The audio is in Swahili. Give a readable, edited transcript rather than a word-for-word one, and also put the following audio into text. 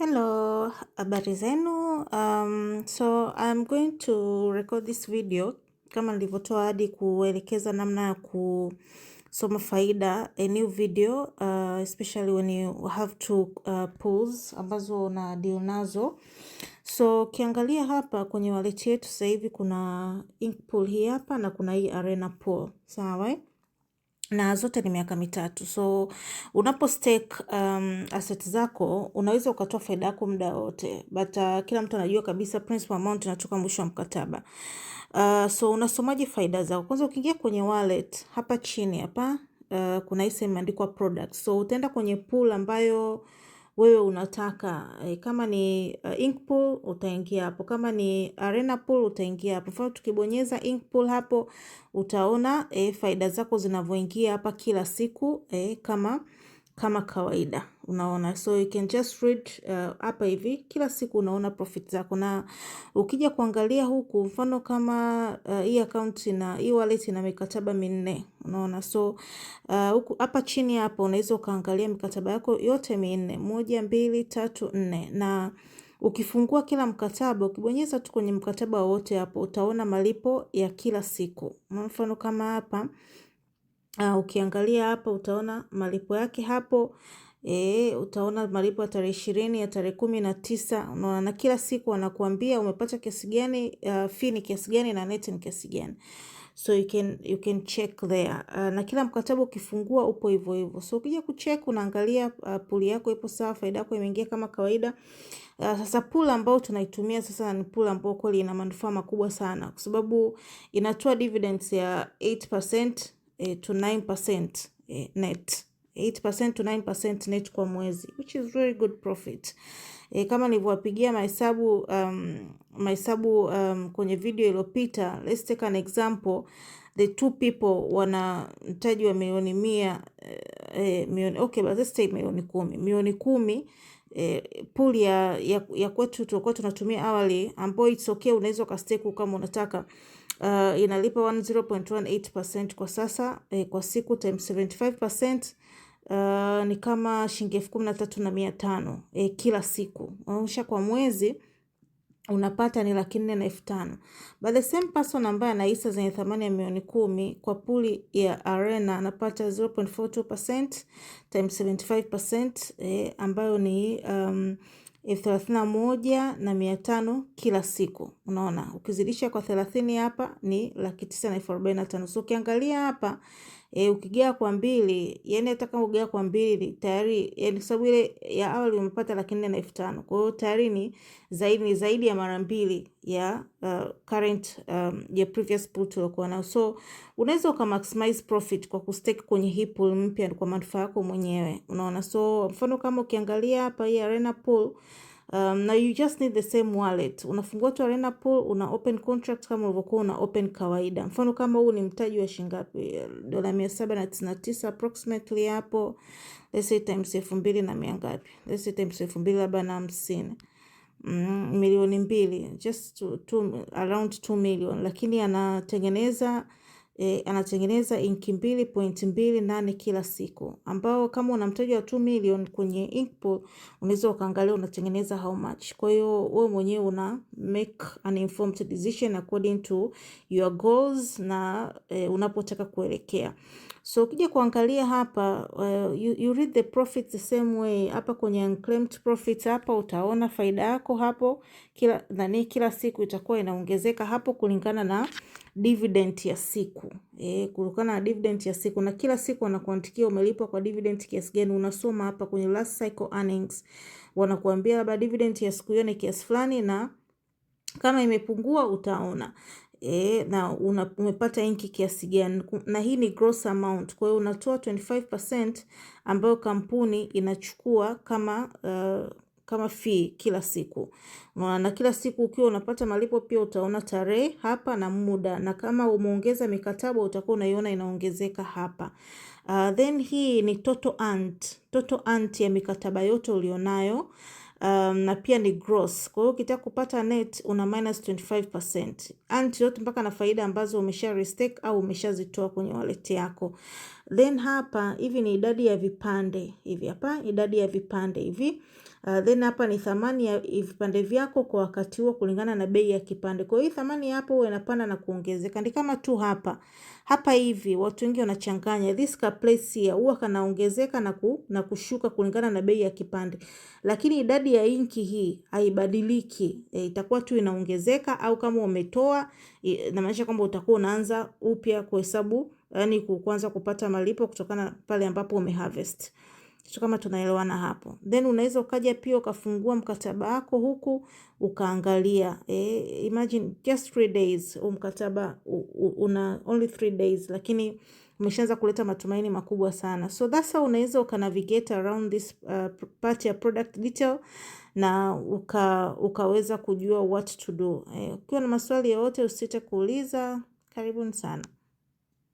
Hello, habari zenu. So I'm going to record this video kama nilivyotoa hadi kuelekeza namna ya kusoma faida, a new video, especially when you have to pools ambazo na deal nazo. So kiangalia hapa kwenye wallet yetu sasa hivi kuna ink pool hii hapa na kuna hii arena pool. Sawa? Na zote ni miaka mitatu. So unapo stake asset zako unaweza ukatoa faida yako muda wote, but kila mtu anajua kabisa principal amount inatoka mwisho wa mkataba. So unasomaje faida zako? Kwanza ukiingia kwenye wallet hapa chini hapa kuna hii sehemu imeandikwa product. So utaenda kwenye pool ambayo wewe unataka, kama ni ink pool utaingia hapo, kama ni arena pool utaingia hapo. Mfano tukibonyeza ink pool hapo utaona faida zako zinavyoingia hapa kila siku kama kawaida, unaona. So you can just read hapa hivi kila siku unaona profit zako, na ukija kuangalia huku mfano kama hii account na hii wallet ina mikataba minne, unaona. So huku hapa chini hapa unaweza ukaangalia mikataba yako yote minne, 1 2 3 4, na ukifungua kila mkataba, ukibonyeza tu kwenye mkataba wote hapo utaona malipo ya kila siku. Mfano kama hapa ukiangalia hapa utaona malipo yake hapo. Utaona malipo ya tarehe 20, ya tarehe 19, unaona, na kila siku wanakuambia umepata kiasi gani, fee ni kiasi gani na net ni kiasi gani. So you can check there. Na kila mkataba ukifungua upo hivyo hivyo. So ukija kucheck unaangalia pool yako ipo sawa, faida yako imeingia kama kawaida. Sasa pool ambao tunaitumia sasa ni pool ambao kweli ina manufaa makubwa sana, kwa sababu inatoa dividends ya 8% to 9% net. 8% to 9% net kwa mwezi, which is very good profit. Kama nilivyowapigia mahesabu kwenye video iliyopita, let's take an example. The two people wana mtaji wa milioni 100, okay, but let's take milioni 10. Milioni 10 pool ya kwetu tulikuwa tunatumia awali, ambayo it's okay, unaweza ukastake kama unataka. Inalipa 10.18% kwa sasa, kwa siku times 75%. Ni kama shilingi 13,500 kila siku. Unaosha kwa mwezi unapata ni 4,500. But the same person ambaye ana hisa zenye thamani ya milioni 10 kwa puli ya arena anapata 0.42% times 75%, ambayo ni 31,500 kila siku. Unaona, ukizidisha kwa 30 hapa ni 9,945. So ukiangalia hapa ukigawa kwa 2, yani hata kama ukigawa kwa 2 tayari, yani sababu ile ya awali umepata 4,500, kwa hiyo tayari ni zaidi ya mara 2 ya current ya previous pool tulikuwa nayo. So unaweza ukamaximize profit kwa kustake kwenye hii pool mpya kwa manufaa yako mwenyewe, unaona. So mfano kama ukiangalia hapa hii arena pool, now you just need the same wallet. Unafungua tu arena pool, una open contract kama ulivyokuwa una open kawaida. Mfano kama huu ni mtaji wa shilingi ngapi? $799 approximately hapo. Let's say times 2,000 na mia ngapi? Let's say times 2,050. Milioni 2, just around 2 million, lakini anatengeneza inki 2.28 kila siku, ambao kama una mtaji wa 2 million kwenye ink pool unaweza ukaangalia unatengeneza how much. Kwa hiyo wewe mwenyewe una make an informed decision according to your goals na unapotaka kuelekea. So ukija kuangalia hapa you read the profit the same way. Hapa kwenye unclaimed profits hapa utaona faida yako hapo kila siku itakuwa inaongezeka hapo kulingana na dividend ya siku. Kulingana na dividend ya siku, na kila siku wanakuandikia umelipwa kwa dividend kiasi gani. Unasoma hapa kwenye last cycle earnings, wanakuambia labda dividend ya siku hiyo ni kiasi fulani, na kama imepungua utaona na umepata inki kiasi gani, na hii ni gross amount. Kwa hiyo unatoa 25% ambayo kampuni inachukua kama fee kila siku. Na kila siku ukiwa unapata malipo pia utaona tarehe hapa na muda, na kama umeongeza mikataba utakuwa unaiona inaongezeka hapa. Then hii ni total earned ya mikataba yote ulionayo. Na pia ni gross. Kwa hiyo ukitaka kupata net una minus 25%. Yote mpaka na faida ambazo umesha restake au umeshazitoa kwenye wallet yako. Then hapa hivi ni idadi ya vipande hivi, hapa idadi ya vipande hivi. Then hapa ni thamani ya vipande vyako kwa wakati huo kulingana na bei ya kipande. Kwa hiyo thamani hapo huwa inapanda na kuongezeka. Ni kama tu hapa hivi watu wengi wanachanganya. This ka place here huwa kanaongezeka na kushuka kulingana na bei ya kipande. Lakini idadi ya inki hii haibadiliki. Itakuwa tu inaongezeka, au kama umetoa inamaanisha kwamba utakuwa unaanza upya kuhesabu, yani kuanza kupata malipo kutokana pale ambapo umeharvest. So kama tunaelewana hapo. Then unaweza ukaja pia ukafungua mkataba wako huku ukaangalia. Imagine just 3 days mkataba una only 3 days, lakini umeshaanza kuleta matumaini makubwa sana. So that's how unaweza ukanavigate around this part ya product detail na ukaweza kujua what to do. Ukiwa na maswali yoyote usisite kuuliza. Karibuni sana.